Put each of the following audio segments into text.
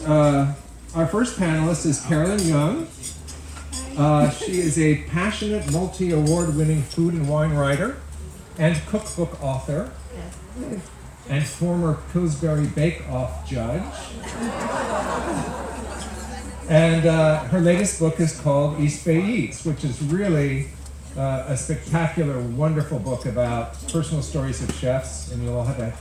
our first panelist is Carolyn Jung. She is a passionate, multi-award-winning food and wine writer and cookbook author and former Pillsbury Bake-Off judge. And her latest book is called East Bay Eats, which is really a spectacular, wonderful book about personal stories of chefs, and you'll all have a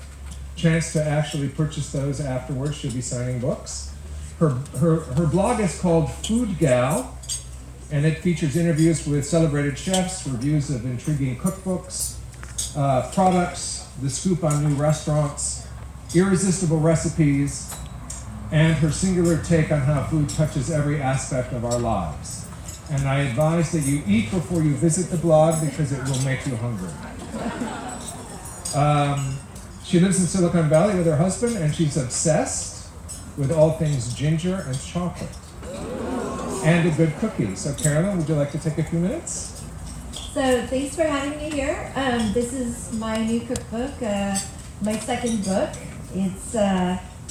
chance to actually purchase those afterwards. She'll be signing books. Her blog is called Food Gal, and it features interviews with celebrated chefs, reviews of intriguing cookbooks, products, the scoop on new restaurants, irresistible recipes, and her singular take on how food touches every aspect of our lives. And I advise that you eat before you visit the blog because it will make you hungry. She lives in Silicon Valley with her husband, and she's obsessed with all things ginger and chocolate. And a good cookie. So Carolyn, would you like to take a few minutes? So thanks for having me here. This is my new cookbook, my second book. It's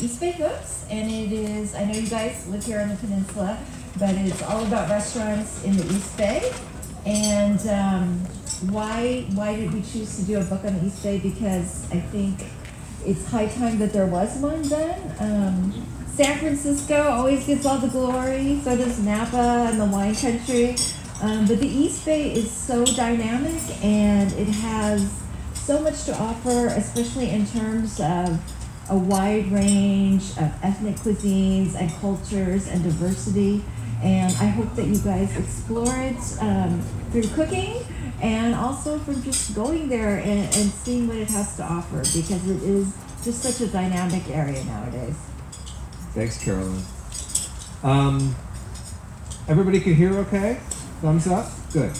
East Bay Cooks, and it is, I know you guys live here on the peninsula, but it's all about restaurants in the East Bay. And why did we choose to do a book on the East Bay? Because I think it's high time that there was one done. San Francisco always gets all the glory, so does Napa and the wine country. But the East Bay is so dynamic, and it has so much to offer, especially in terms of a wide range of ethnic cuisines and cultures and diversity. And I hope that you guys explore it through cooking and also from just going there and seeing what it has to offer, because it is just such a dynamic area nowadays. Thanks, Carolyn. Everybody can hear okay? Thumbs up? Good.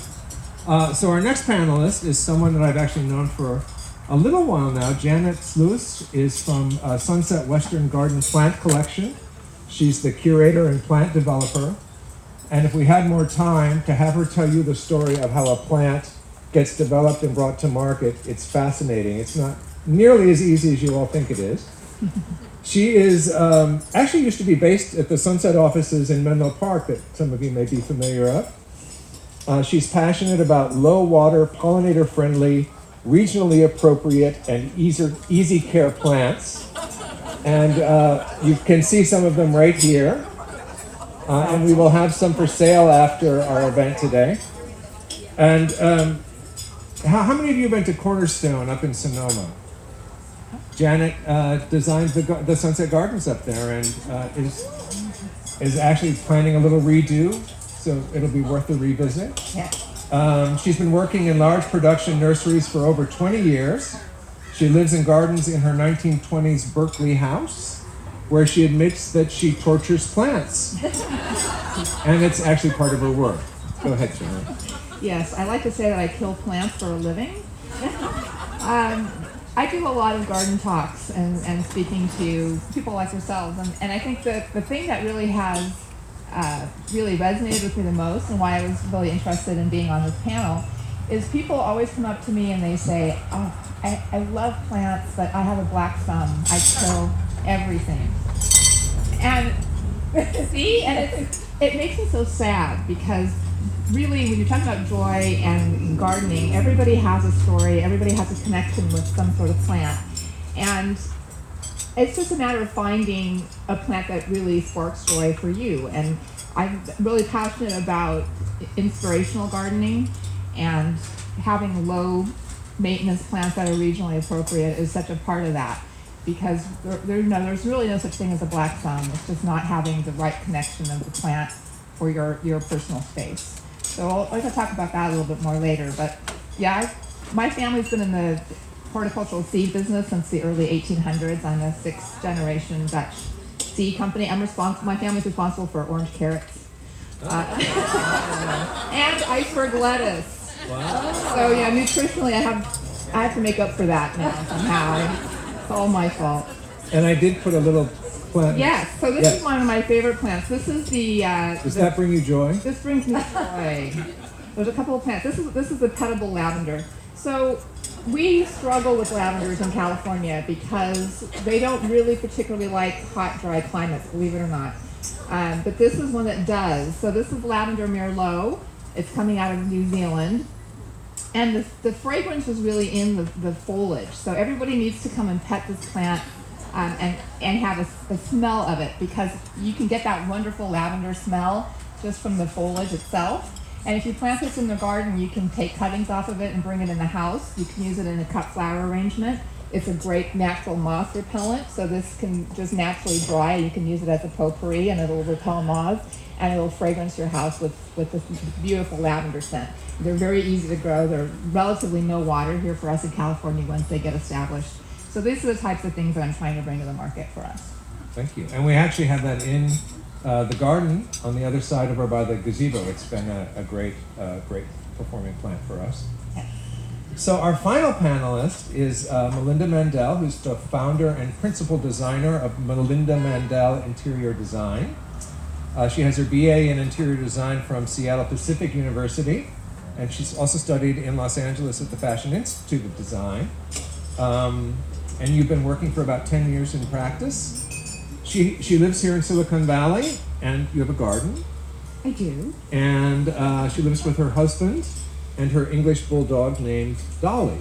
So our next panelist is someone that I've actually known for a little while now. Janet Sluis is from Sunset Western Garden Plant Collection. She's the curator and plant developer. And if we had more time to have her tell you the story of how a plant gets developed and brought to market, it's fascinating. It's not nearly as easy as you all think it is. She is actually used to be based at the Sunset offices in Menlo Park that some of you may be familiar of. She's passionate about low water, pollinator friendly, regionally appropriate, and easy care plants. And you can see some of them right here. And we will have some for sale after our event today. And how many of you have been to Cornerstone up in Sonoma? Janet designed the Sunset Gardens up there, and is actually planning a little redo, so it'll be worth a revisit. Yeah. She's been working in large production nurseries for over 20 years. She lives in gardens in her 1920s Berkeley house, where she admits that she tortures plants. And it's actually part of her work. Go ahead, Janet. Yes, I like to say that I kill plants for a living. I do a lot of garden talks and speaking to people like yourselves, and I think that the thing that really has really resonated with me the most, and why I was really interested in being on this panel, is people always come up to me and they say, oh, I love plants, but I have a black thumb. I kill everything. And see, and it makes me so sad, because really, when you're talking about joy and gardening, everybody has a story, everybody has a connection with some sort of plant. And it's just a matter of finding a plant that really sparks joy for you. And I'm really passionate about inspirational gardening, and having low maintenance plants that are regionally appropriate is such a part of that. Because there's really no such thing as a black thumb. It's just not having the right connection of the plant for your personal space. So I'd like to talk about that a little bit more later. But yeah, my family's been in the horticultural seed business since the early 1800s. I'm a 6th generation Dutch seed company. My family's responsible for orange carrots and iceberg lettuce. Wow. So yeah, nutritionally, I have to make up for that now somehow. It's all my fault. And I did put a little plant. Yes, so this is one of my favorite plants. This is the... Does that bring you joy? This brings me joy. There's a couple of plants. This is the petable lavender. So We struggle with lavenders in California because they don't really particularly like hot, dry climates, believe it or not. But this is one that does. So this is lavender merlot. It's coming out of New Zealand. And the fragrance is really in the foliage. So everybody needs to come and pet this plant and have a smell of it, because you can get that wonderful lavender smell just from the foliage itself. And if you plant this in the garden, you can take cuttings off of it and bring it in the house. You can use it in a cut flower arrangement. It's a great natural moth repellent, so this can just naturally dry. You can use it as a potpourri and it'll repel moths, and it'll fragrance your house with this beautiful lavender scent. They're very easy to grow. They're relatively no water here for us in California once they get established. So these are the types of things that I'm trying to bring to the market for us. Thank you. And we actually have that in the garden on the other side of our by the gazebo. It's been a great performing plant for us. So our final panelist is Melinda Mendel, who's the founder and principal designer of Melinda Mendel Interior Design. She has her BA in Interior Design from Seattle Pacific University, and she's also studied in Los Angeles at the Fashion Institute of Design. And you've been working for about 10 years in practice. She lives here in Silicon Valley, and you have a garden. I do. And she lives with her husband and her English bulldog named Dolly.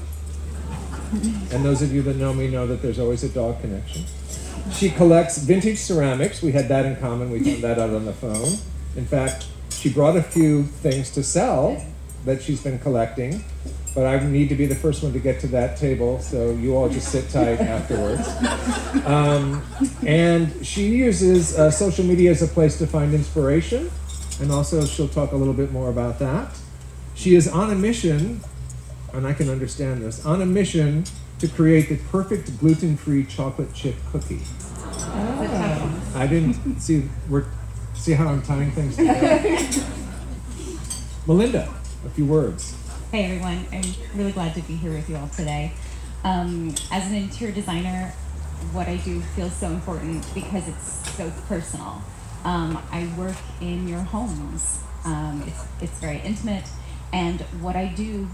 And those of you that know me know that there's always a dog connection. She collects vintage ceramics. We had that in common. We found that out on the phone. In fact, she brought a few things to sell that she's been collecting, but I need to be the first one to get to that table, so you all just sit tight afterwards. And she uses social media as a place to find inspiration, and also she'll talk a little bit more about that. She is on a mission, and I can understand this, on a mission to create the perfect gluten-free chocolate chip cookie. Oh. I didn't see how I'm tying things together. Melinda, a few words. Hey everyone, I'm really glad to be here with you all today. As an interior designer, what I do feels so important because it's so personal. I work in your homes. It's very intimate, and what I do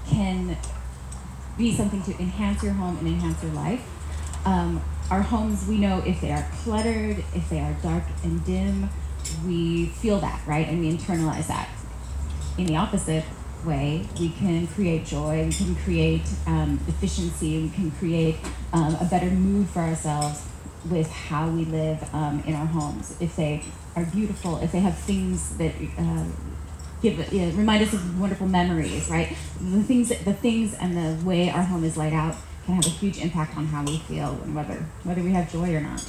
can be something to enhance your home and enhance your life. Our homes, we know if they are cluttered, if they are dark and dim, we feel that, right? And we internalize that. In the opposite way, we can create joy, we can create efficiency, we can create a better mood for ourselves with how we live in our homes. If they are beautiful, if they have things that remind us of wonderful memories, right? The things and the way our home is laid out can have a huge impact on how we feel and whether we have joy or not.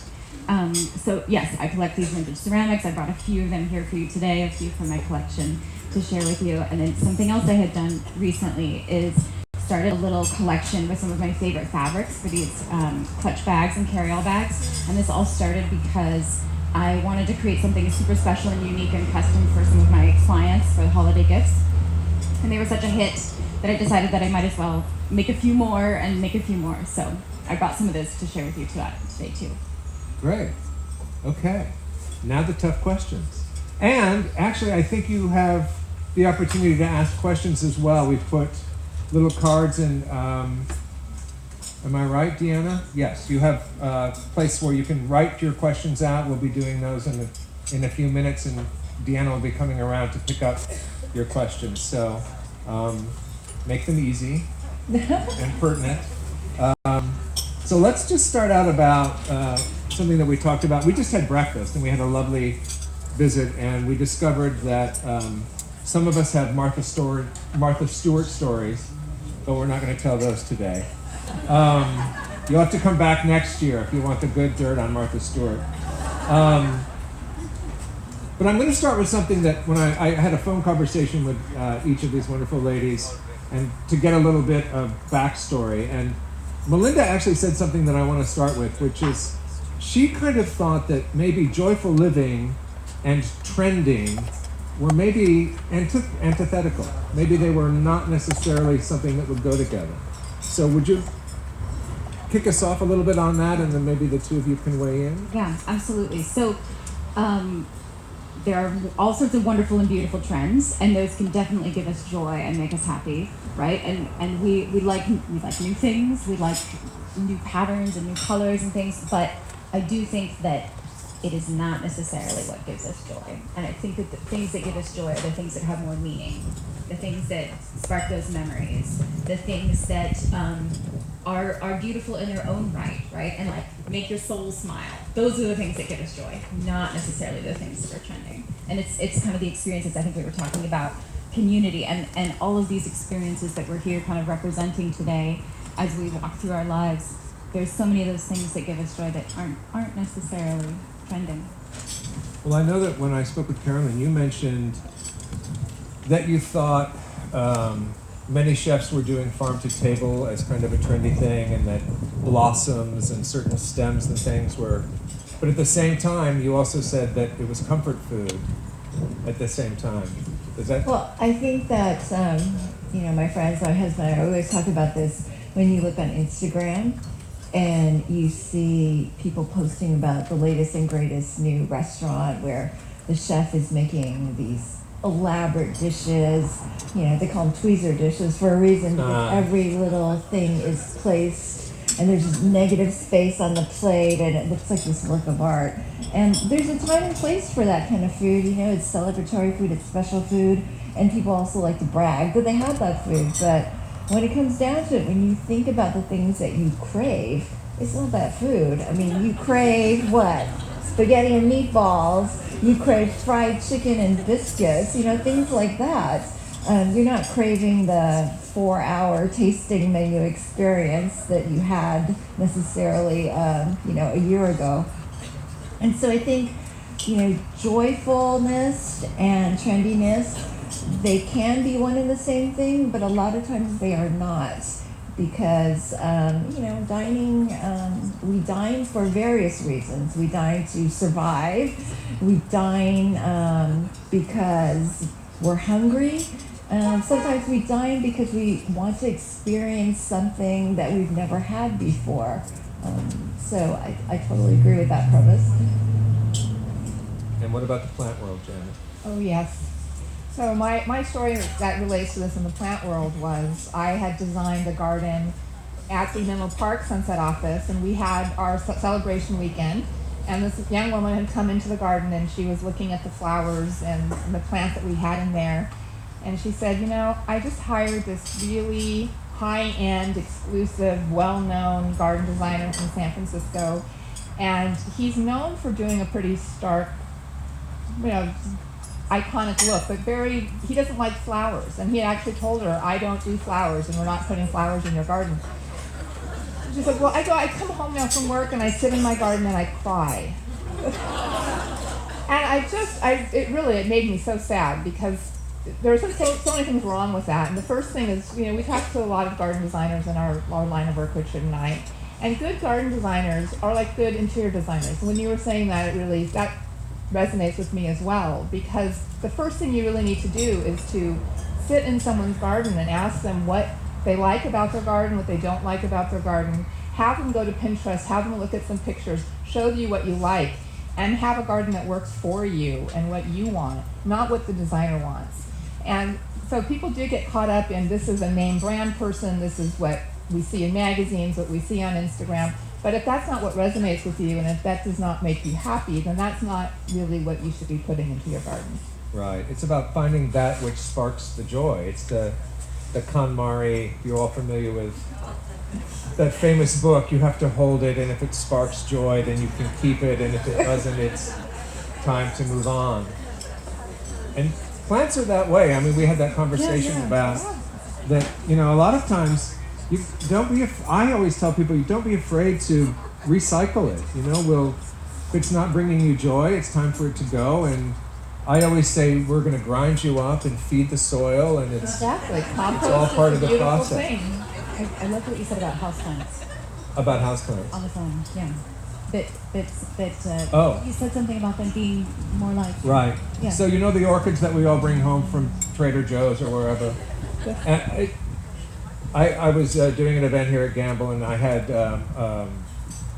So yes, I collect these vintage ceramics. I brought a few of them here for you today, a few from my collection to share with you. And then something else I had done recently is started a little collection with some of my favorite fabrics for these clutch bags and carry-all bags. And this all started because I wanted to create something super special and unique and custom for some of my clients for the holiday gifts. And they were such a hit that I decided that I might as well make a few more and make a few more. So I brought some of this to share with you today too. Great. Okay. Now the tough questions. And actually, I think you have the opportunity to ask questions as well. We've put little cards in. Am I right, Deanna? Yes. You have a place where you can write your questions out. We'll be doing those in a few minutes, and Deanna will be coming around to pick up your questions. So make them easy and pertinent. So let's just start out about something that we talked about. We just had breakfast, and we had a lovely visit, and we discovered that some of us have Martha Stewart stories, but we're not going to tell those today. You'll have to come back next year if you want the good dirt on Martha Stewart. But I'm going to start with something that when I had a phone conversation with each of these wonderful ladies, and to get a little bit of backstory. And Melinda actually said something that I want to start with, which is she kind of thought that maybe joyful living and trending were maybe antithetical. Maybe they were not necessarily something that would go together. So would you kick us off a little bit on that, and then maybe the two of you can weigh in? Yeah, absolutely. So there are all sorts of wonderful and beautiful trends, and those can definitely give us joy and make us happy, right? And we like new things, we like new patterns and new colors and things, but I do think that it is not necessarily what gives us joy. And I think that the things that give us joy are the things that have more meaning, the things that spark those memories, the things that are beautiful in their own right? And like make your soul smile. Those are the things that give us joy, not necessarily the things that are trending. And it's kind of the experiences I think we were talking about, community and all of these experiences that we're here kind of representing today as we walk through our lives. There's so many of those things that give us joy that aren't necessarily trending. Well, I know that when I spoke with Carolyn, you mentioned that you thought many chefs were doing farm to table as kind of a trendy thing, and that blossoms and certain stems and things were, but at the same time, you also said that it was comfort food at the same time. Is that? Well, I think that, my friends, my husband, I always talk about this when you look on Instagram and you see people posting about the latest and greatest new restaurant where the chef is making these elaborate dishes. They call them tweezer dishes for a reason, because every little thing is placed and there's just negative space on the plate and it looks like this work of art. And there's a time and place for that kind of food. It's celebratory food, it's special food, and people also like to brag that they have that food. But when it comes down to it, when you think about the things that you crave, it's not that food. I mean, you crave what? Spaghetti and meatballs, you crave fried chicken and biscuits, things like that. You're not craving the 4-hour tasting menu experience that you had necessarily, a year ago. And so I think, joyfulness and trendiness, they can be one and the same thing, but a lot of times they are not. Because, dining, we dine for various reasons. We dine to survive. We dine because we're hungry. Sometimes we dine because we want to experience something that we've never had before. So I totally agree with that premise. And what about the plant world, Janet? Oh, yes. So my story that relates to this in the plant world was I had designed a garden at the Menlo Park Sunset office, and we had our celebration weekend, and this young woman had come into the garden and she was looking at the flowers and the plants that we had in there, and she said, I just hired this really high-end, exclusive, well-known garden designer from San Francisco, and he's known for doing a pretty stark, iconic look, but he doesn't like flowers. And he actually told her, I don't do flowers and we're not putting flowers in your garden. She said, well, I come home now from work and I sit in my garden and I cry. And it made me so sad, because there's so many things wrong with that. And the first thing is, we talked to a lot of garden designers in our line of work, Richard and I, and good garden designers are like good interior designers. When you were saying that, that resonates with me as well, because the first thing you really need to do is to sit in someone's garden and ask them what they like about their garden, what they don't like about their garden. Have them go to Pinterest, have them look at some pictures, show you what you like, and have a garden that works for you and what you want, not what the designer wants. And so people do get caught up in, this is a name brand person, this is what we see in magazines, what we see on Instagram. But if that's not what resonates with you, and if that does not make you happy, then that's not really what you should be putting into your garden. Right. It's about finding that which sparks the joy. It's the Akan Mari, you're all familiar with that famous book. You have to hold it, and if it sparks joy, then you can keep it, and if it doesn't, it's time to move on. And plants are that way. I mean, we had that conversation about that, a lot of times, I always tell people, you don't be afraid to recycle it. If it's not bringing you joy, it's time for it to go. And I always say we're going to grind you up and feed the soil, and it's all part of the process. I love what you said about houseplants. About houseplants. On the phone, yeah. Oh. You said something about them being more like... Right. Yeah. So the orchids that we all bring home from Trader Joe's or wherever. And I was doing an event here at Gamble, and I had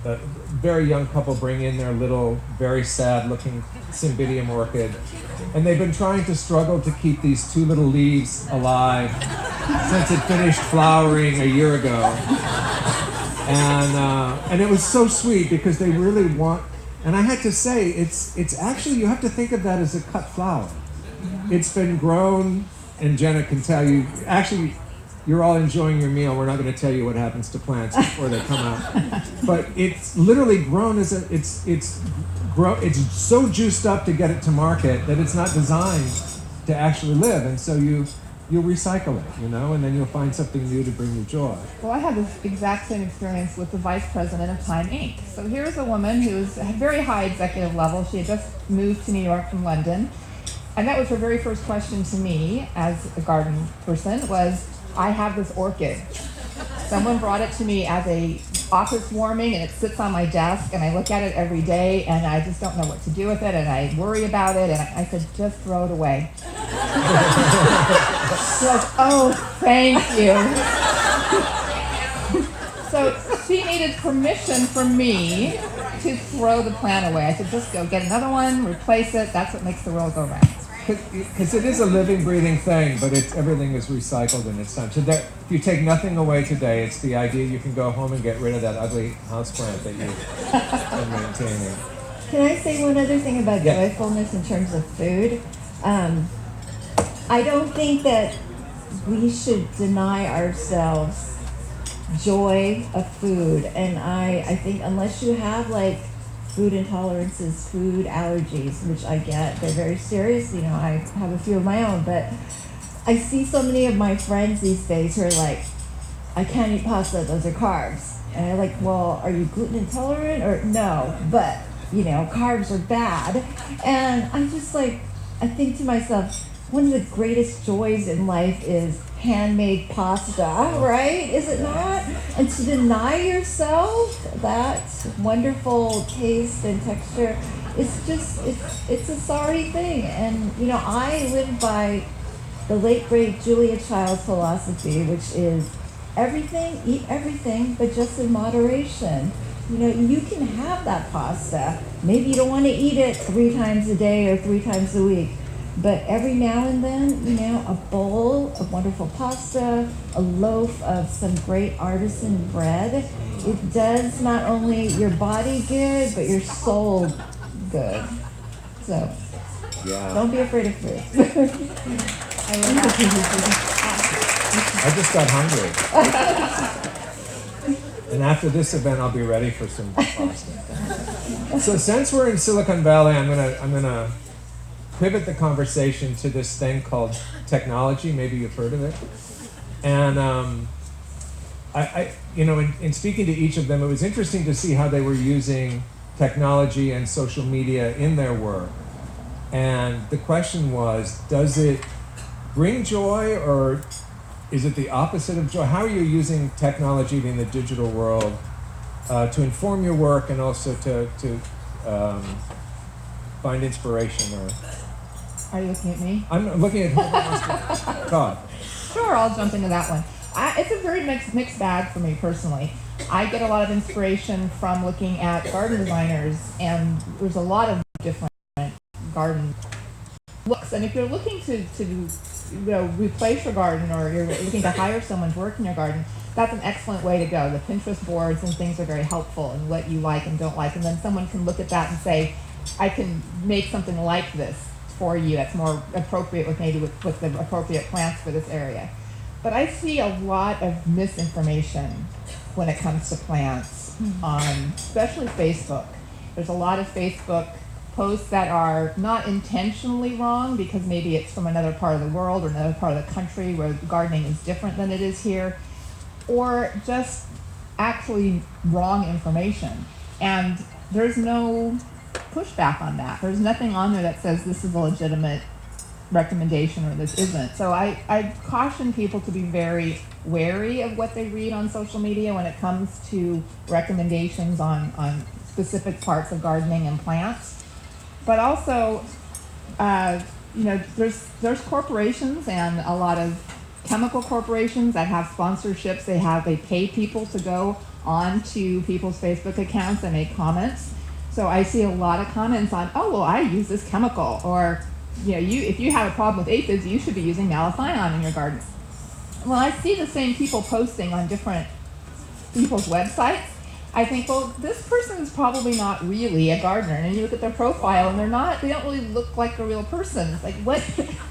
a very young couple bring in their little, very sad-looking Cymbidium orchid, and they've been trying to struggle to keep these 2 little leaves alive since it finished flowering a year ago. And it was so sweet because they really want. And I had to say, it's actually, you have to think of that as a cut flower. It's been grown, and Janet can tell you, actually, you're all enjoying your meal. We're not going to tell you what happens to plants before they come out. But it's literally grown as it's so juiced up to get it to market that it's not designed to actually live. And so you'll recycle it, and then you'll find something new to bring you joy. Well, I had this exact same experience with the vice president of Time Inc. So here's a woman who's at a very high executive level. She had just moved to New York from London. And that was her very first question to me as a garden person was, I have this orchid. Someone brought it to me as a office warming, and it sits on my desk, and I look at it every day, and I just don't know what to do with it, and I worry about it, and I said, just throw it away. She goes, oh, thank you. So she needed permission from me to throw the plant away. I said, just go get another one, replace it. That's what makes the world go round. Because it is a living, breathing thing, but everything is recycled in its time. So that, if you take nothing away today, it's the idea you can go home and get rid of that ugly houseplant that you've been maintaining. Can I say one other thing about joyfulness in terms of food? I don't think that we should deny ourselves joy of food. And I think unless you have food intolerances, food allergies, which I get, they're very serious. I have a few of my own, but I see so many of my friends these days who are like, I can't eat pasta, those are carbs. And I'm like, well, are you gluten intolerant or no? But, carbs are bad. And I'm just I think to myself, one of the greatest joys in life is handmade pasta, right? Is it not? And to deny yourself that wonderful taste and texture, it's a sorry thing. And I live by the late great Julia Child's philosophy, which is eat everything, but just in moderation. You can have that pasta. Maybe you don't want to eat it 3 times a day or 3 times a week. But every now and then, a bowl of wonderful pasta, a loaf of some great artisan bread, it does not only your body good, but your soul good. So, don't be afraid of food. I just got hungry. And after this event, I'll be ready for some pasta. So since we're in Silicon Valley, I'm gonna pivot the conversation to this thing called technology. Maybe you've heard of it. And in speaking to each of them, it was interesting to see how they were using technology and social media in their work. And the question was, does it bring joy or is it the opposite of joy? How are you using technology in the digital world to inform your work and also to find inspiration? Are you looking at me? I'm looking at whoever wants to talk. Sure, I'll jump into that one. It's a very mixed bag for me personally. I get a lot of inspiration from looking at garden designers, and there's a lot of different garden looks. And if you're looking to replace your garden, or you're looking to hire someone to work in your garden, that's an excellent way to go. The Pinterest boards and things are very helpful in what you like and don't like, and then someone can look at that and say, I can make something like this for you that's more appropriate with the appropriate plants for this area. But I see a lot of misinformation when it comes to plants on especially Facebook. There's a lot of Facebook posts that are not intentionally wrong because maybe it's from another part of the world or another part of the country where gardening is different than it is here, or just actually wrong information. And there's no pushback on that. There's nothing on there that says this is a legitimate recommendation or this isn't. So I caution people to be very wary of what they read on social media when it comes to recommendations on specific parts of gardening and plants. But also, there's corporations and a lot of chemical corporations that have sponsorships. They pay people to go onto people's Facebook accounts and make comments. So I see a lot of comments on, oh, well, I use this chemical, or, if you have a problem with aphids, you should be using malathion in your garden. Well, I see the same people posting on different people's websites. I think, well, this person is probably not really a gardener. And you look at their profile, and they don't really look like a real person. It's like, what?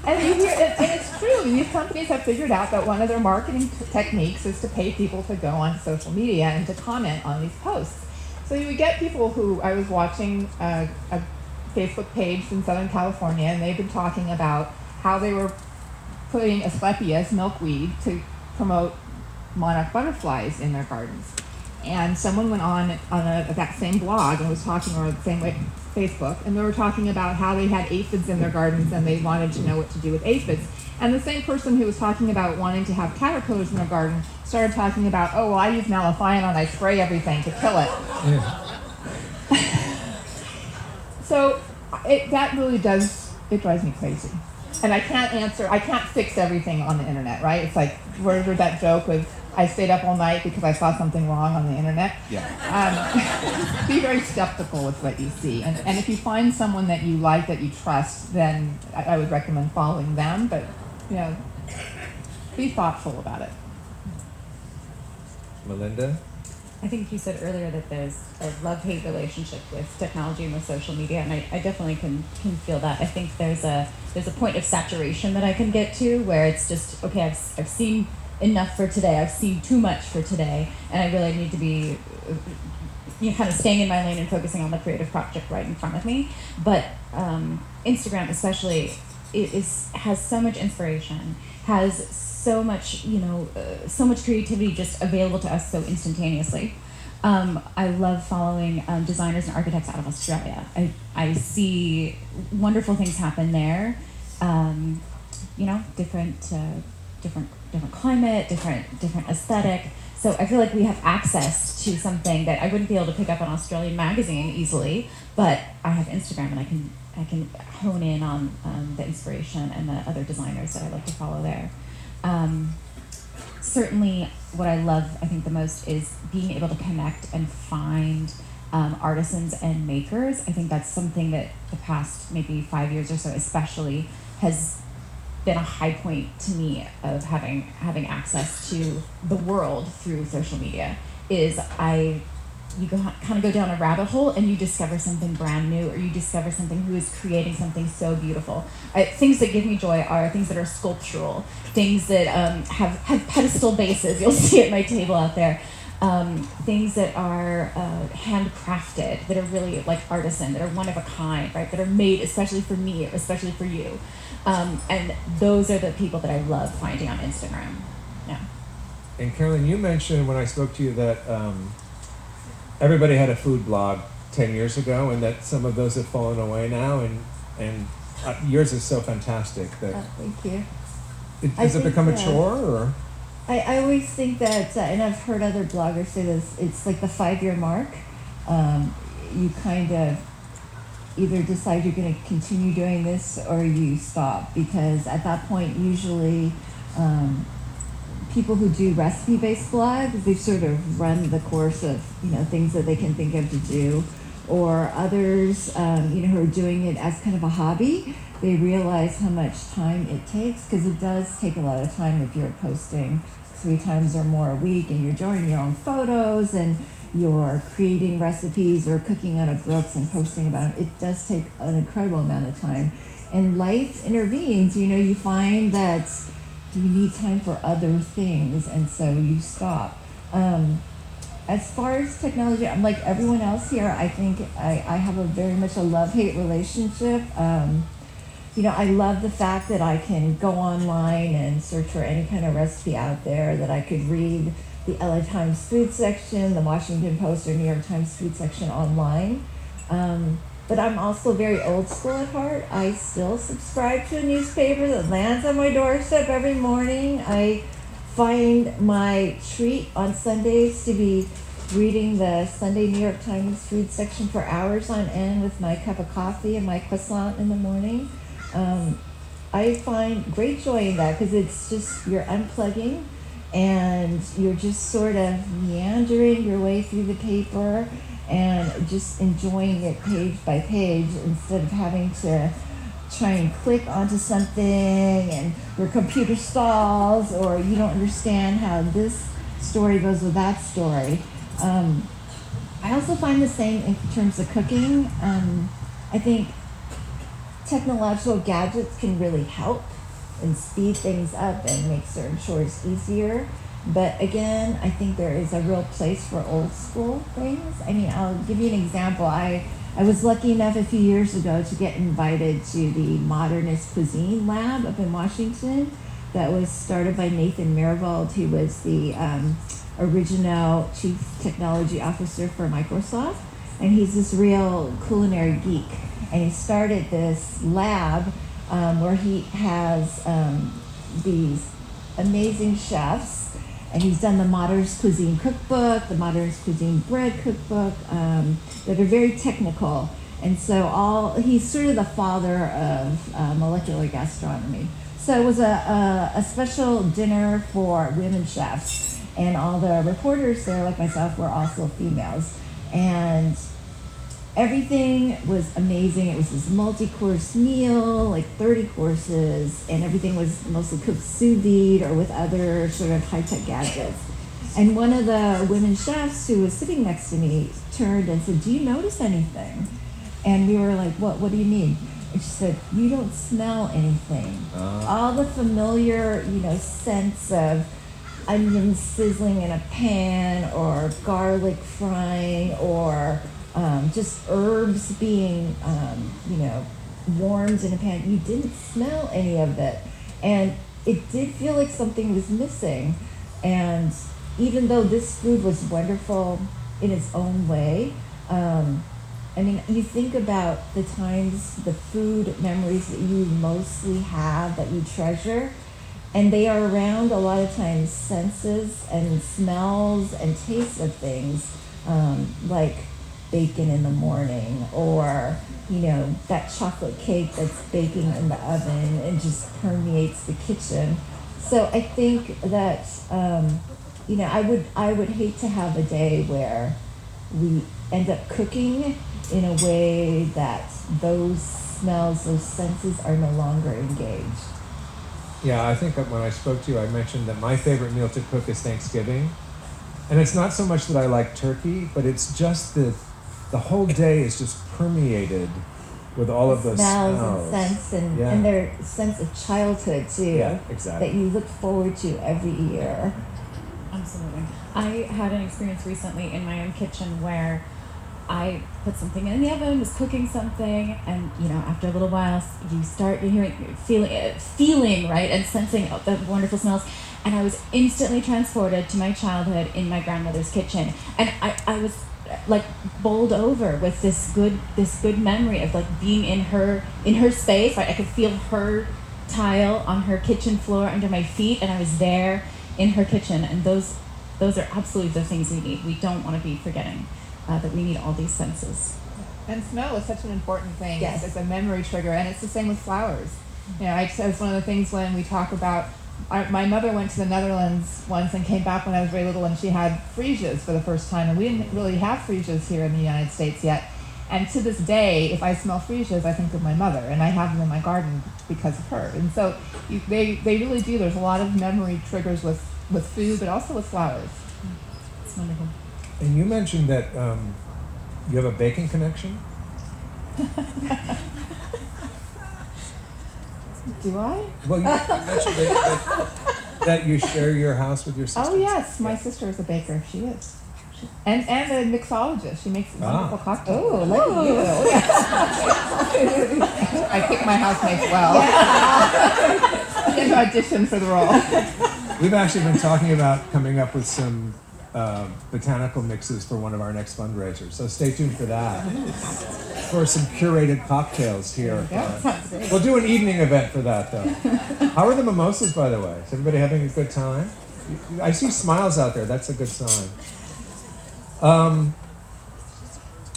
And you hear, and it's true. These companies have figured out that one of their marketing techniques is to pay people to go on social media and to comment on these posts. So you would get people who, I was watching a Facebook page in Southern California, and they've been talking about how they were putting Asclepias, milkweed, to promote monarch butterflies in their gardens. And someone went on that same blog and was talking, or the same way, Facebook, and they were talking about how they had aphids in their gardens and they wanted to know what to do with aphids. And the same person who was talking about wanting to have caterpillars in their garden started talking about, oh, well, I use malathion and I spray everything to kill it. Yeah. So that really does, it drives me crazy. And I can't fix everything on the internet, right? It's like, where that joke with, I stayed up all night because I saw something wrong on the internet. Yeah. Be very skeptical with what you see. And if you find someone that you like, that you trust, then I would recommend following them. But, be thoughtful about it. Melinda? I think you said earlier that there's a love-hate relationship with technology and with social media, and I definitely can feel that. I think there's a point of saturation that I can get to where it's just, okay, I've seen enough for today. I've seen too much for today, and I really need to be kind of staying in my lane and focusing on the creative project right in front of me. But Instagram especially has so much inspiration, has so much so much creativity just available to us so instantaneously. I love following designers and architects out of Australia. I see wonderful things happen there. Different climate, different aesthetic. So I feel like we have access to something that I wouldn't be able to pick up on Australian magazine easily, but I have Instagram and I can hone in on the inspiration and the other designers that I like to follow there. Certainly what I love, I think, the most is being able to connect and find artisans and makers. I think that's something that the past maybe 5 years or so especially has been a high point to me of having access to the world through social media. You kind of go down a rabbit hole and you discover something brand new, or you discover something who is creating something so beautiful. Things that give me joy are things that are sculptural, things that have pedestal bases. You'll see at my table out there. Things that are handcrafted, that are really like artisan, that are one of a kind, right? That are made especially for me, especially for you. And those are the people that I love finding on Instagram. Yeah. And Carolyn, you mentioned when I spoke to you that everybody had a food blog 10 years ago, and that some of those have fallen away now, and yours is so fantastic. That Thank you. Has it become a chore, or? I always think that, and I've heard other bloggers say this, it's like the 5-year mark. You kind of either decide you're going to continue doing this or you stop, because at that point, usually people who do recipe-based blogs, they've sort of run the course of things that they can think of to do, or others who are doing it as kind of a hobby. They realize how much time it takes, because it does take a lot of time if you're posting 3 times or more a week and you're drawing your own photos and you're creating recipes or cooking out of books and posting about it. It does take an incredible amount of time. And life intervenes. You find that you need time for other things, and so you stop. As far as technology, I'm like everyone else here. I think I have very much a love-hate relationship. I love the fact that I can go online and search for any kind of recipe out there, that I could read the LA Times food section, the Washington Post or New York Times food section online. But I'm also very old school at heart. I still subscribe to a newspaper that lands on my doorstep every morning. I find my treat on Sundays to be reading the Sunday New York Times food section for hours on end with my cup of coffee and my croissant in the morning. I find great joy in that, because it's just, you're unplugging and you're just sort of meandering your way through the paper and just enjoying it page by page instead of having to try and click onto something and your computer stalls or you don't understand how this story goes with that story. I also find the same in terms of cooking. I think technological gadgets can really help and speed things up and make certain chores easier. But again, I think there is a real place for old school things. I mean, I'll give you an example. I was lucky enough a few years ago to get invited to the Modernist Cuisine Lab up in Washington that was started by Nathan Myhrvold, who was the original chief technology officer for Microsoft. And he's this real culinary geek. And he started this lab where he has these amazing chefs. And he's done the Modernist Cuisine Cookbook, the Modernist Cuisine Bread Cookbook, that are very technical. And so he's sort of the father of molecular gastronomy. So it was a special dinner for women chefs. And all the reporters there, like myself, were also females. And everything was amazing. It was this multi-course meal, like 30 courses, and everything was mostly cooked sous vide or with other sort of high-tech gadgets. And one of the women chefs who was sitting next to me turned and said, "Do you notice anything?" And we were like, what do you mean? And she said, "You don't smell anything." All the familiar, sense of onions sizzling in a pan or garlic frying or just herbs being, warmed in a pan. You didn't smell any of it. And it did feel like something was missing. And even though this food was wonderful in its own way, you think about the times, the food memories that you mostly have, that you treasure, and they are around a lot of times senses and smells and tastes of things, like bacon in the morning, or that chocolate cake that's baking in the oven and just permeates the kitchen. So I think that I would hate to have a day where we end up cooking in a way that those smells, those senses are no longer engaged. Yeah, I think that when I spoke to you, I mentioned that my favorite meal to cook is Thanksgiving. And it's not so much that I like turkey, but it's just the whole day is just permeated with all of those smells and scents and their sense of childhood too. Yeah, exactly. That you look forward to every year. Absolutely. I had an experience recently in my own kitchen where I put something in the oven, was cooking something, and after a little while, you start feeling right, and sensing the wonderful smells. And I was instantly transported to my childhood in my grandmother's kitchen, and I was like bowled over with this good memory of like being in her space. Right? I could feel her tile on her kitchen floor under my feet, and I was there in her kitchen. And those are absolutely the things we need. We don't want to be forgetting that we need all these senses. And smell is such an important thing. Yes. It's a memory trigger, and it's the same with flowers. It's one of the things when we talk about, my mother went to the Netherlands once and came back when I was very little, and she had freesias for the first time, and we didn't really have freesias here in the United States yet. And to this day, if I smell freesias, I think of my mother, and I have them in my garden because of her. And so they really do. There's a lot of memory triggers with food, but also with flowers. It's wonderful. And you mentioned that you have a baking connection? Do I? Well, you mentioned that you share your house with your sister. Oh yes, my sister is a baker. She is. And a mixologist. She makes wonderful cocktails. Oh, look at you. I pick my housemates well. And audition for the role. We've actually been talking about coming up with some botanical mixes for one of our next fundraisers. So stay tuned for that. For some curated cocktails here. We'll do an evening event for that, though. How are the mimosas, by the way? Is everybody having a good time? I see smiles out there. That's a good sign.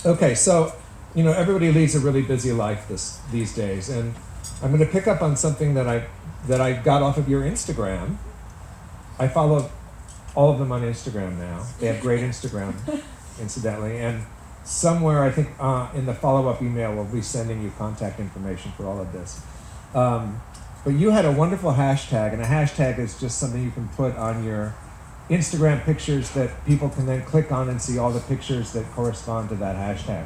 Okay, so, everybody leads a really busy life these days, and I'm going to pick up on something that I got off of your Instagram. I follow all of them on Instagram now. They have great Instagram, incidentally. And somewhere, I think, in the follow-up email, we'll be sending you contact information for all of this. But you had a wonderful hashtag, and a hashtag is just something you can put on your Instagram pictures that people can then click on and see all the pictures that correspond to that hashtag.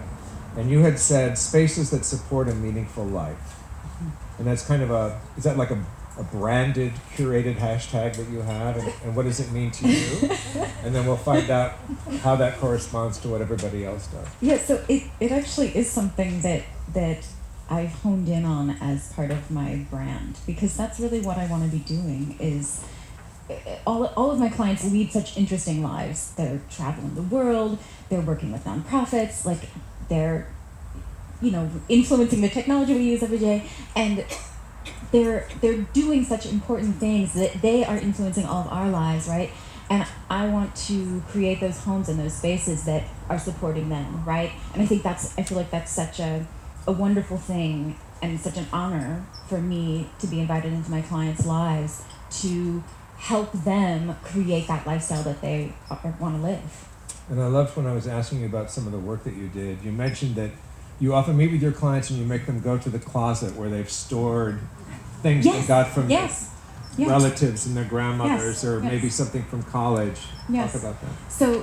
And you had said spaces that support a meaningful life. And that's kind of is that like a branded, curated hashtag that you have? And what does it mean to you? And then we'll find out how that corresponds to what everybody else does. Yeah, so it actually is something that I've honed in on as part of my brand, because that's really what I want to be doing. Is all of my clients lead such interesting lives. They're traveling the world, they're working with nonprofits, like they're, influencing the technology we use every day, and they're doing such important things that they are influencing all of our lives, right? And I want to create those homes and those spaces that are supporting them, right? And I feel like that's such a wonderful thing and such an honor for me to be invited into my clients' lives to help them create that lifestyle that they want to live. And I loved when I was asking you about some of the work that you did. You mentioned that you often meet with your clients and you make them go to the closet where they've stored things they got from relatives and their grandmothers, or maybe something from college. Yes. Talk about that. So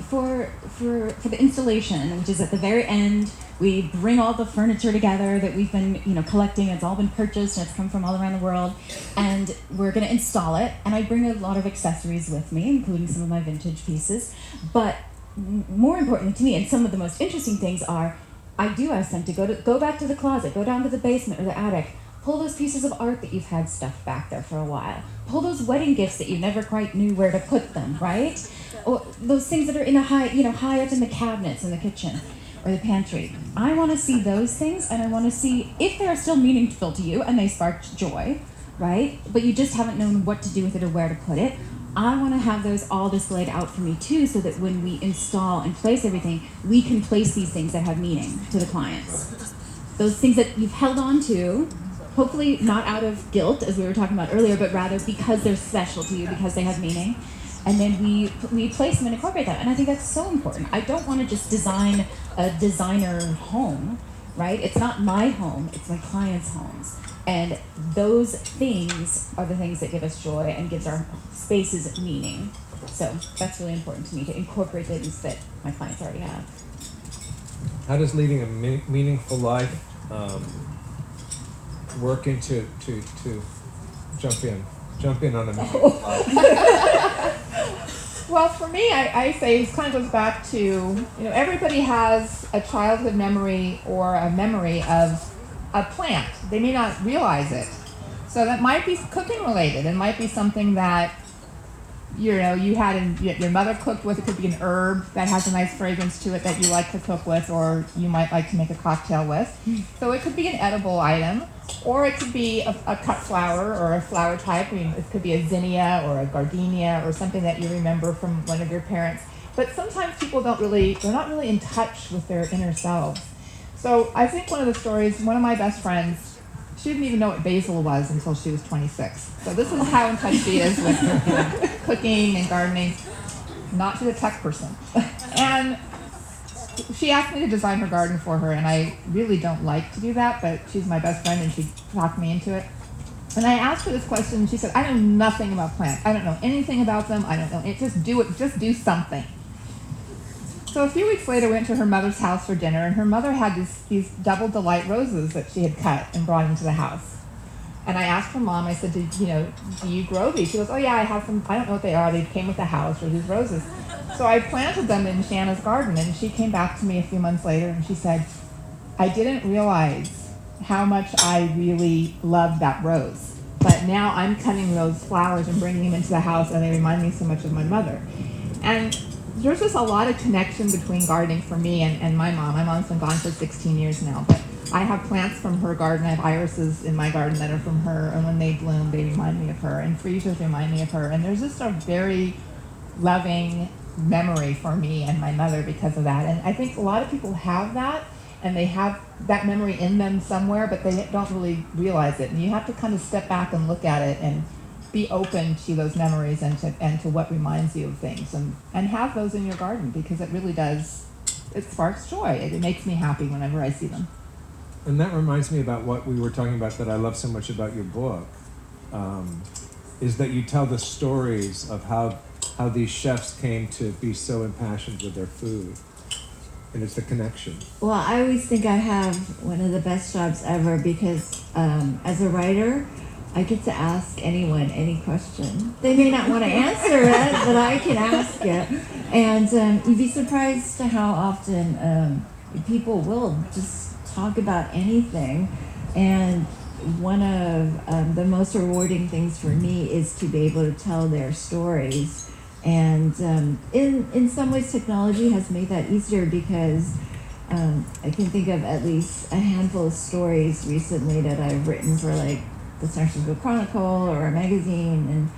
for the installation, which is at the very end, we bring all the furniture together that we've been collecting. It's all been purchased and it's come from all around the world, and we're going to install it. And I bring a lot of accessories with me, including some of my vintage pieces. But more important to me, and some of the most interesting things are, I do ask them to go back to the closet, go down to the basement or the attic. Pull those pieces of art that you've had stuffed back there for a while. Pull those wedding gifts that you never quite knew where to put them, right? Or those things that are in high up in the cabinets in the kitchen or the pantry. I want to see those things, and I want to see if they are still meaningful to you and they sparked joy, right? But you just haven't known what to do with it or where to put it. I want to have those all displayed out for me too, so that when we install and place everything, we can place these things that have meaning to the clients. Those things that you've held on to, hopefully not out of guilt, as we were talking about earlier, but rather because they're special to you, because they have meaning. And then we place them and incorporate them. And I think that's so important. I don't want to just design a designer home, right? It's not my home, it's my clients' homes. And those things are the things that give us joy and gives our spaces meaning. So that's really important to me, to incorporate things that my clients already have. How does leading a meaningful life work into to jump in on a meaningful life? Well, for me, I say it kind of goes back to, everybody has a childhood memory or a memory of a plant. They may not realize it. So that might be cooking related. It might be something that, you had your mother cooked with. It could be an herb that has a nice fragrance to it that you like to cook with, or you might like to make a cocktail with. So it could be an edible item, or it could be a cut flower or a flower type. It could be a zinnia or a gardenia or something that you remember from one of your parents. But sometimes people they're not really in touch with their inner selves. So I think one of the stories, one of my best friends, she didn't even know what basil was until she was 26. So this is how in touch she is with cooking and gardening. Not she's a tech person. And she asked me to design her garden for her, and I really don't like to do that, but she's my best friend and she talked me into it. And I asked her this question, and she said, I know nothing about plants. I don't know anything about them. I don't know. Just do something. So a few weeks later, we went to her mother's house for dinner, and her mother had these double delight roses that she had cut and brought into the house. And I asked her mom, I said, do you grow these? She goes, oh yeah, I have some, I don't know what they are. They came with the house, or these roses. So I planted them in Shanna's garden, and she came back to me a few months later, and she said, I didn't realize how much I really loved that rose. But now I'm cutting those flowers and bringing them into the house, and they remind me so much of my mother. And there's just a lot of connection between gardening for me and my mom. My mom's been gone for 16 years now, but I have plants from her garden. I have irises in my garden that are from her, and when they bloom, they remind me of her, and freesias remind me of her. And there's just a very loving memory for me and my mother because of that. And I think a lot of people have that, and they have that memory in them somewhere, but they don't really realize it. And you have to kind of step back and look at it and be open to those memories and to what reminds you of things, and have those in your garden, because it really does, it sparks joy. It makes me happy whenever I see them. And that reminds me about what we were talking about that I love so much about your book, is that you tell the stories of how these chefs came to be so impassioned with their food. And it's the connection. Well, I always think I have one of the best jobs ever because as a writer, I get to ask anyone any question. They may not want to answer it, but I can ask it. And you'd be surprised to how often people will just talk about anything. And one of the most rewarding things for me is to be able to tell their stories. And in some ways, technology has made that easier because I can think of at least a handful of stories recently that I've written for like the San Francisco Chronicle or a magazine,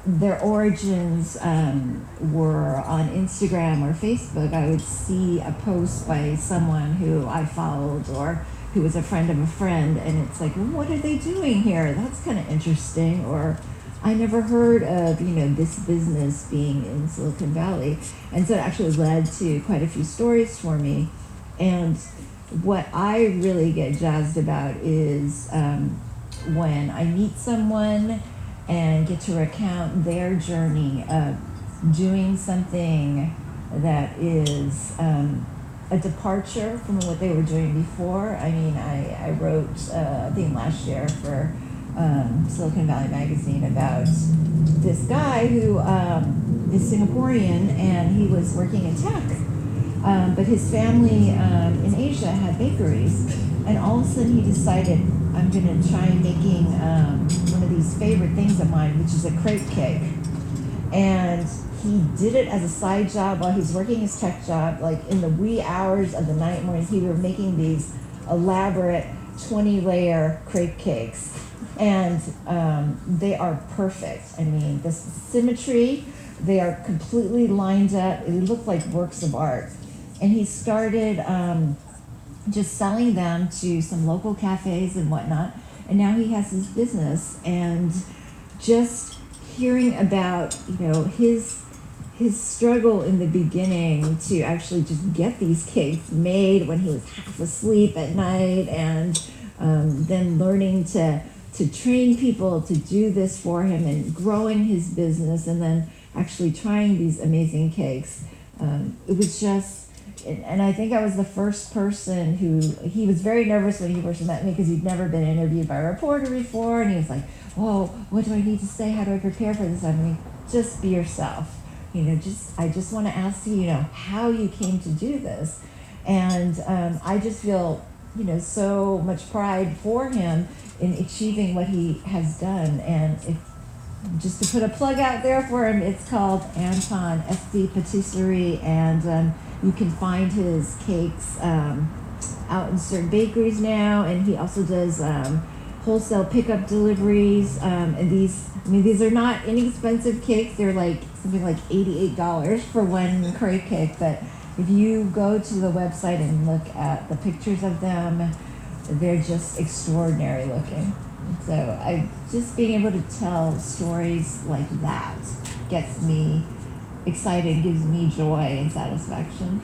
and their origins were on Instagram or Facebook. I would see a post by someone who I followed or who was a friend of a friend, and it's like, well, what are they doing here? That's kind of interesting. Or I never heard of, this business being in Silicon Valley. And so it actually led to quite a few stories for me. And what I really get jazzed about is when I meet someone and get to recount their journey of doing something that is a departure from what they were doing before. I mean, I wrote, I think last year for Silicon Valley magazine about this guy who is Singaporean, and he was working in tech, but his family in Asia had bakeries, and all of a sudden he decided, I'm going to try making one of these favorite things of mine, which is a crepe cake. And he did it as a side job while he was working his tech job, like in the wee hours of the night mornings. He was making these elaborate 20-layer crepe cakes. And they are perfect. I mean, the symmetry, they are completely lined up. It looked like works of art. And he started just selling them to some local cafes and whatnot. And now he has his business. And just hearing about, his struggle in the beginning to actually just get these cakes made when he was half asleep at night, and then learning to train people to do this for him and growing his business and then actually trying these amazing cakes. It was just, and I think I was the first person he was very nervous when he first met me because he'd never been interviewed by a reporter before, and he was like, whoa, what do I need to say? How do I prepare for this? I mean, just be yourself. I just want to ask you, how you came to do this. And I just feel, so much pride for him in achieving what he has done. And just to put a plug out there for him, it's called Anton SD Patisserie, and you can find his cakes out in certain bakeries now, and he also does wholesale pickup deliveries, and these are not inexpensive cakes. They're like something like $88 for one crepe cake, but if you go to the website and look at the pictures of them, they're just extraordinary looking. So just being able to tell stories like that gets me excited, gives me joy and satisfaction.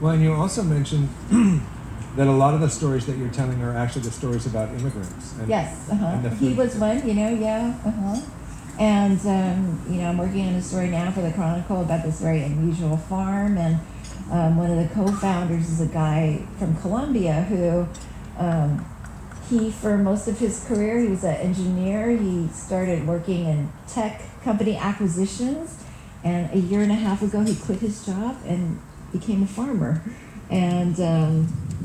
Well, and you also mentioned that a lot of the stories that you're telling are actually the stories about immigrants. And, yes, and the he food. was one, And, I'm working on a story now for the Chronicle about this very unusual farm, and one of the co-founders is a guy from Colombia who, he, for most of his career, he was an engineer. He started working in tech company acquisitions, and a year and a half ago he quit his job and became a farmer. And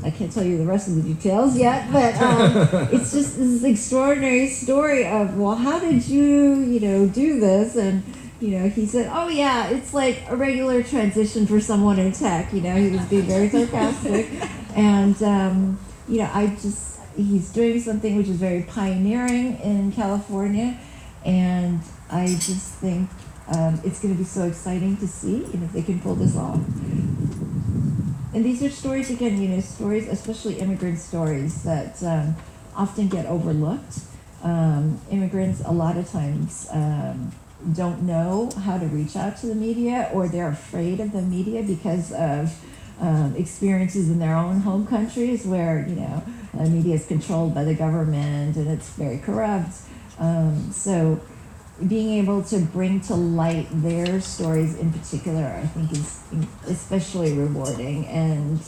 I can't tell you the rest of the details yet, but it's just this extraordinary story of, well, how did you, do this? And, he said, oh yeah, it's like a regular transition for someone in tech. He was being very sarcastic. And, he's doing something which is very pioneering in California. And I just think it's going to be so exciting to see if they can pull this off. And these are stories, again, stories, especially immigrant stories, that often get overlooked. Immigrants a lot of times don't know how to reach out to the media, or they're afraid of the media because of experiences in their own home countries where, media is controlled by the government and it's very corrupt. So being able to bring to light their stories in particular, I think is especially rewarding, and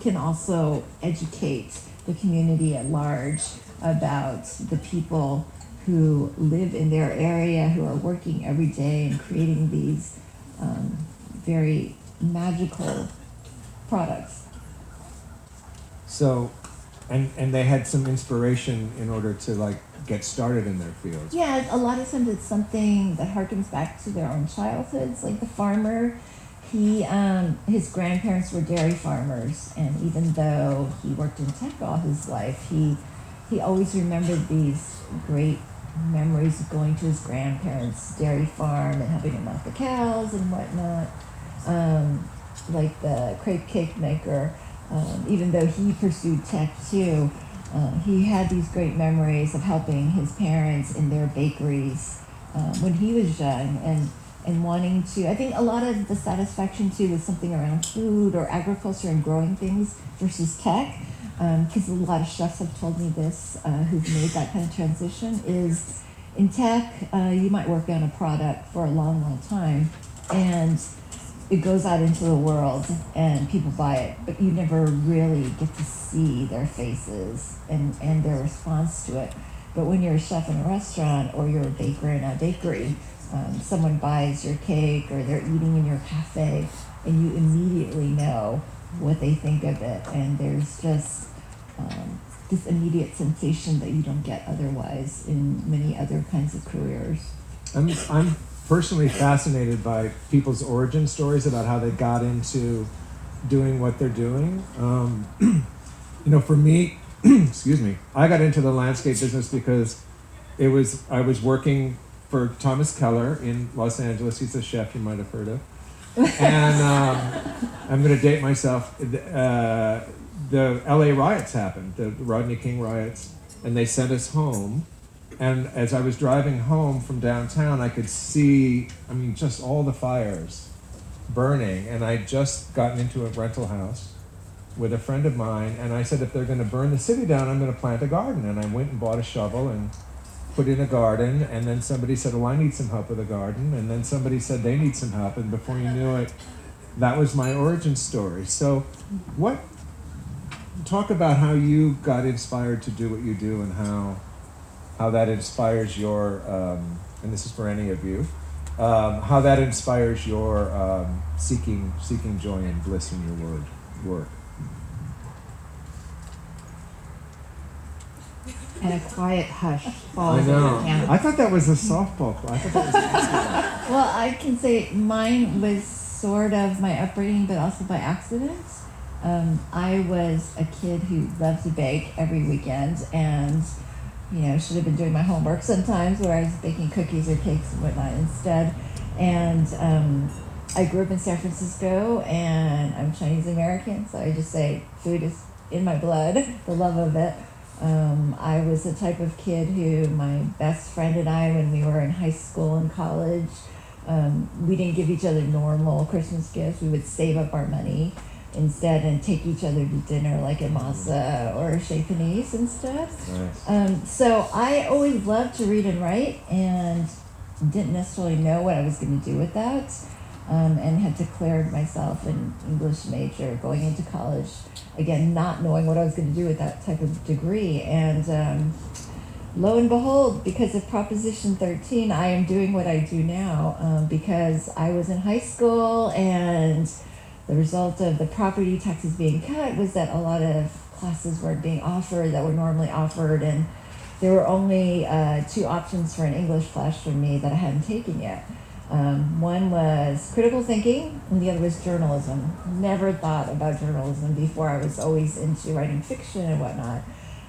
can also educate the community at large about the people who live in their area, who are working every day and creating these very magical products. So, and they had some inspiration in order to get started in their fields. Yeah, a lot of times it's something that harkens back to their own childhoods. Like the farmer, his grandparents were dairy farmers, and even though he worked in tech all his life, he always remembered these great memories of going to his grandparents' dairy farm and helping him milk the cows and whatnot. Like the crepe cake maker, even though he pursued tech too, he had these great memories of helping his parents in their bakeries when he was young, and wanting to, I think a lot of the satisfaction too was something around food or agriculture and growing things versus tech, because a lot of chefs have told me this, who've made that kind of transition, is in tech, you might work on a product for a long, long time, and it goes out into the world and people buy it, but you never really get to see their faces and their response to it. But when you're a chef in a restaurant or you're a baker in a bakery, someone buys your cake or they're eating in your cafe, and you immediately know what they think of it, and there's just this immediate sensation that you don't get otherwise in many other kinds of careers. I'm personally fascinated by people's origin stories about how they got into doing what they're doing. For me, excuse me, I got into the landscape business because I was working for Thomas Keller in Los Angeles. He's a chef you might have heard of. And I'm going to date myself. The LA riots happened, the Rodney King riots, and they sent us home. And as I was driving home from downtown, I could see, just all the fires burning. And I'd just gotten into a rental house with a friend of mine, and I said, if they're going to burn the city down, I'm going to plant a garden. And I went and bought a shovel and put in a garden, and then somebody said, well, I need some help with a garden. And then somebody said they need some help, and before you knew it, that was my origin story. So talk about how you got inspired to do what you do, and how that inspires your, and this is for any of you, how that inspires your seeking joy and bliss in your work. And a quiet hush falls I know. over the piano. I thought that was a softball. I thought that was basketball. Well, I can say mine was sort of my upbringing, but also by accident. I was a kid who loved to bake every weekend, and should have been doing my homework sometimes, where I was baking cookies or cakes and whatnot instead. And I grew up in San Francisco, and I'm Chinese American, so I just say food is in my blood, the love of it. I was the type of kid who, my best friend and I, when we were in high school and college, we didn't give each other normal Christmas gifts. We would save up our money instead and take each other to dinner, like at Masa or Chez Panisse and stuff. Nice. So I always loved to read and write, and didn't necessarily know what I was going to do with that, and had declared myself an English major going into college, again, not knowing what I was going to do with that type of degree. And lo and behold, because of Proposition 13, I am doing what I do now, because I was in high school, and the result of the property taxes being cut was that a lot of classes weren't being offered that were normally offered, and there were only 2 options for an English class for me that I hadn't taken yet. One was critical thinking, and the other was journalism. Never thought about journalism before. I was always into writing fiction and whatnot.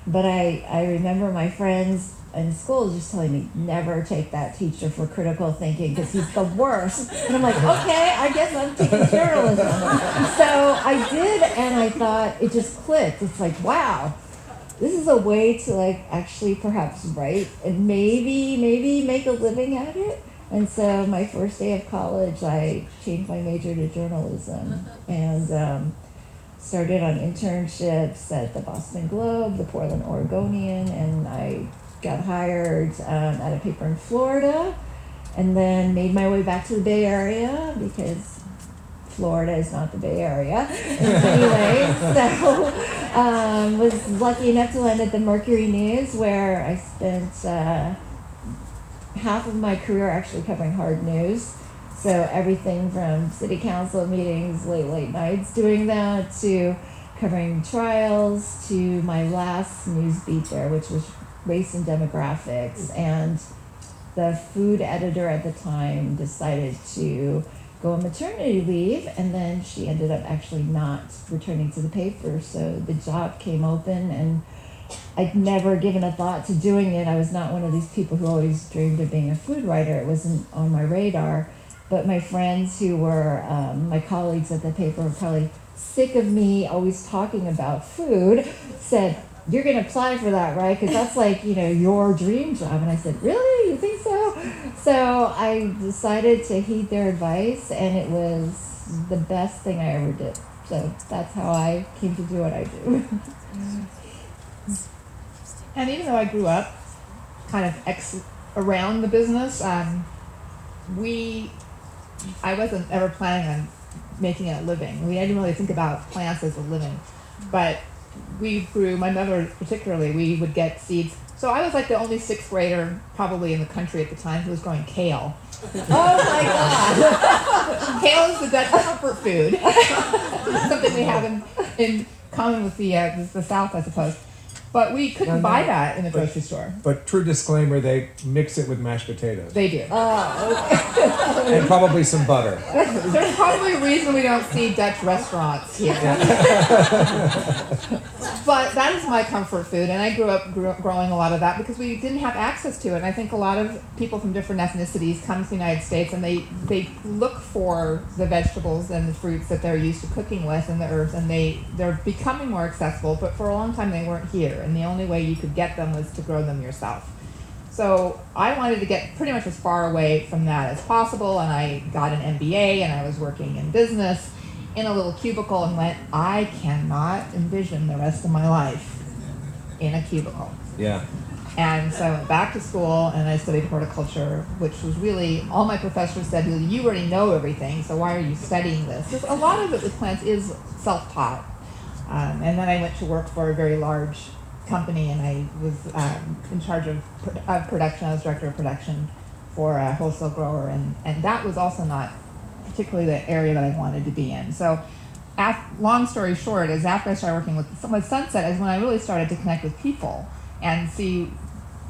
But I remember my friends in school just telling me, never take that teacher for critical thinking because he's the worst. And I'm like, okay, I guess I'm taking journalism. So I did, and I thought it just clicked. It's like, wow, this is a way to like actually perhaps write and maybe make a living at it. And so my first day of college, I changed my major to journalism and started on internships at the Boston Globe, the Portland Oregonian, and I got hired at a paper in Florida, and then made my way back to the Bay Area because Florida is not the Bay Area anyway. So was lucky enough to land at the Mercury News, where I spent half of my career actually covering hard news. So everything from city council meetings, late nights doing that, to covering trials, to my last news beat there, which was race and demographics. And the food editor at the time decided to go on maternity leave, and then she ended up actually not returning to the paper. So the job came open, and I'd never given a thought to doing it. I was not one of these people who always dreamed of being a food writer. It wasn't on my radar. But my friends who were my colleagues at the paper were probably sick of me always talking about food, said, "You're going to apply for that, right? Because that's like, your dream job." And I said, "Really? You think so?" So I decided to heed their advice, and it was the best thing I ever did. So that's how I came to do what I do. And even though I grew up kind of around the business, I wasn't ever planning on making it a living. I didn't really think about plants as a living. But we grew, my mother particularly, we would get seeds. So I was like the only sixth grader probably in the country at the time who was growing kale. Oh my God! Kale is the Dutch comfort food. Something we have in common with the South, I suppose. But we couldn't buy that in the grocery store. But true disclaimer, they mix it with mashed potatoes. They do. Oh, okay. And probably some butter. There's probably a reason we don't see Dutch restaurants here. But that is my comfort food, and I grew up growing a lot of that because we didn't have access to it. And I think a lot of people from different ethnicities come to the United States, and they look for the vegetables and the fruits that they're used to cooking with, and the herbs, and they're becoming more accessible. But for a long time, they weren't here, and the only way you could get them was to grow them yourself. So I wanted to get pretty much as far away from that as possible, and I got an MBA, and I was working in business in a little cubicle, and went, I cannot envision the rest of my life in a cubicle. Yeah. And so I went back to school, and I studied horticulture, which was really, all my professors said, you already know everything, so why are you studying this? Because a lot of it with plants is self-taught. And then I went to work for a very large company, and I was in charge of production. I was director of production for a wholesale grower, and that was also not particularly the area that I wanted to be in. So long story short is after I started working with Sunset is when I really started to connect with people and see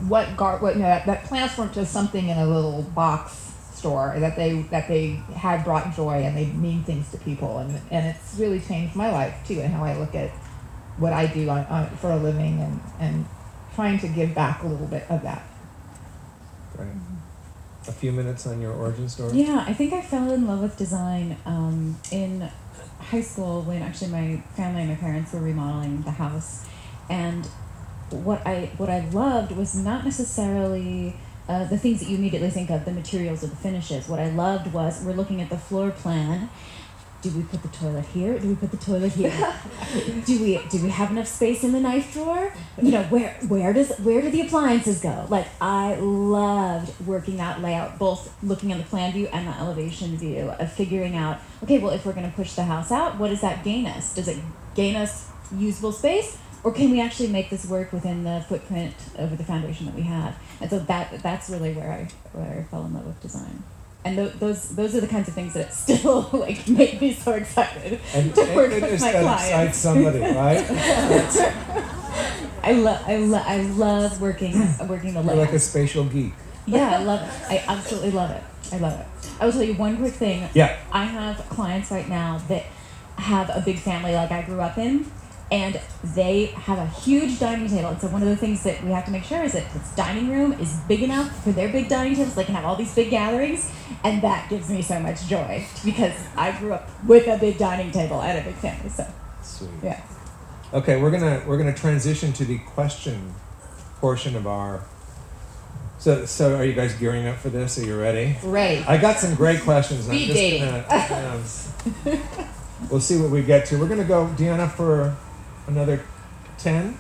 that plants weren't just something in a little box store, that they had brought joy and they mean things to people, and it's really changed my life too, and how I look at what I do for a living, and trying to give back a little bit of that. Right. A few minutes on your origin story? Yeah, I think I fell in love with design in high school when actually my family and my parents were remodeling the house. And what I loved was not necessarily the things that you immediately think of, the materials or the finishes. What I loved was, we're looking at the floor plan. Do we put the toilet here? Do we put the toilet here? do we have enough space in the knife drawer? Where do the appliances go? Like, I loved working that layout, both looking at the plan view and the elevation view, of figuring out, okay, well, if we're going to push the house out, what does that gain us? Does it gain us usable space, or can we actually make this work within the footprint of the foundation that we have? And so that's really where I fell in love with design. And those are the kinds of things that still make me so excited to work with my clients. Excites somebody, right? I love working the You're layout. like a spatial geek. Yeah, I love it. I absolutely love it. I love it. I will tell you one quick thing. Yeah. I have clients right now that have a big family like I grew up in, and they have a huge dining table. And so one of the things that we have to make sure is that this dining room is big enough for their big dining tables. They can have all these big gatherings, and that gives me so much joy because I grew up with a big dining table and a big family. So, Sweet. yeah. Okay, we're gonna transition to the question portion of our. So are you guys gearing up for this? Are you ready? Ready. I got some great questions. Speed I'm just dating. gonna, we'll see what we get to. We're gonna go, Deanna, for another 10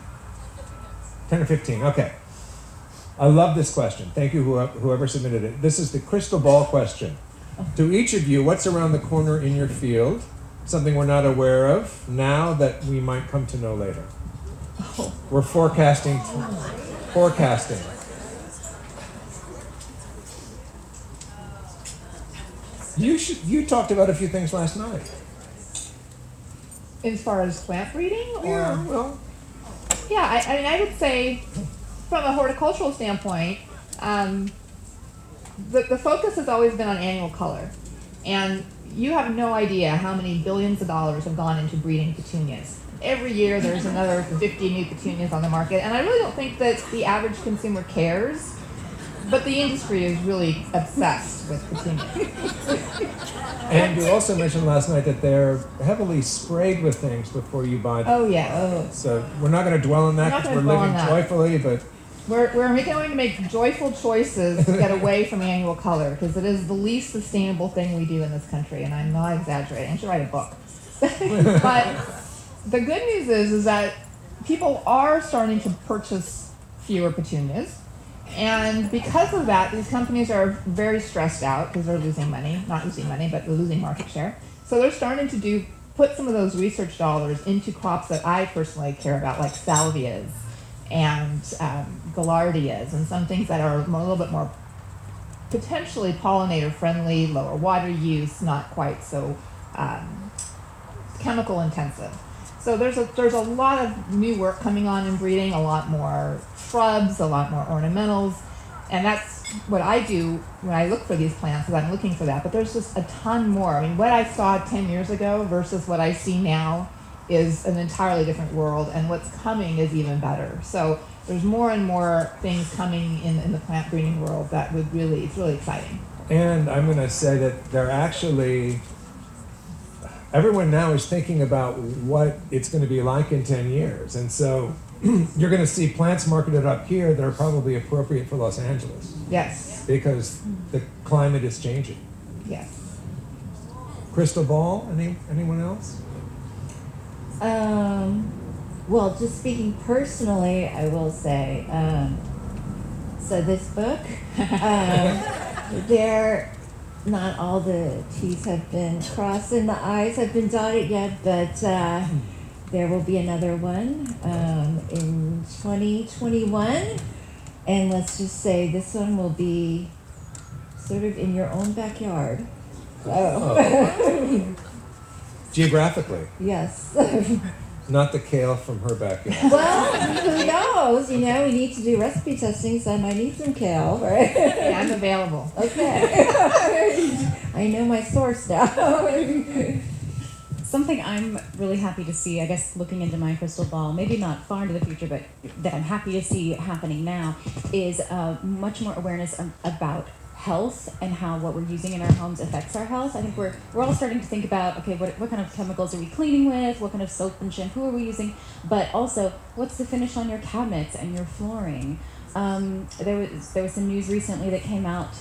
or 15. Okay. I love this question. Thank you, whoever submitted it. This is the crystal ball question. To each of you, what's around the corner in your field? Something we're not aware of now that we might come to know later. We're forecasting. You talked about a few things last night. As far as plant breeding? Or? Yeah, well. Yeah, I mean, I would say from a horticultural standpoint, the focus has always been on annual color. And you have no idea how many billions of dollars have gone into breeding petunias. Every year there's another 50 new petunias on the market. And I really don't think that the average consumer cares, but the industry is really obsessed with petunias. And you also mentioned last night that they're heavily sprayed with things before you buy them. Oh, yeah. Oh. So we're not going to dwell on that because we're living joyfully, but... We're going to make joyful choices to get away from annual color because it is the least sustainable thing we do in this country, and I'm not exaggerating. I should write a book. But the good news is that people are starting to purchase fewer petunias, and because of that, these companies are very stressed out because they're losing money. Not losing money, but they're losing market share. So they're starting to put some of those research dollars into crops that I personally care about, like salvias and gaillardias, and some things that are a little bit more potentially pollinator friendly, lower water use, not quite so chemical intensive. So there's a lot of new work coming on in breeding, a lot more shrubs, a lot more ornamentals, and that's what I do when I look for these plants, is I'm looking for that. But there's just a ton more. I mean, what I saw 10 years ago versus what I see now is an entirely different world, and what's coming is even better. So there's more and more things coming in the plant breeding world that it's really exciting. And I'm going to say that they're actually, everyone now is thinking about what it's going to be like in 10 years. And so you're going to see plants marketed up here that are probably appropriate for Los Angeles. Yes. Because the climate is changing. Yes. Crystal ball, anyone else? Well, just speaking personally, I will say, so this book, not all the T's have been crossed and the I's have been dotted yet, but there will be another one in 2021, and let's just say this one will be sort of in your own backyard. Oh. Geographically. Yes. Not the kale from her backyard. Well, who knows? We need to do recipe testing, so I might need some kale, right? Yeah, I'm available. Okay. I know my source now. Something I'm really happy to see, I guess, looking into my crystal ball, maybe not far into the future, but that I'm happy to see happening now, is much more awareness about health and how what we're using in our homes affects our health. I think we're all starting to think about, okay, what kind of chemicals are we cleaning with? What kind of soap and shampoo are we using? But also, what's the finish on your cabinets and your flooring? There was some news recently that came out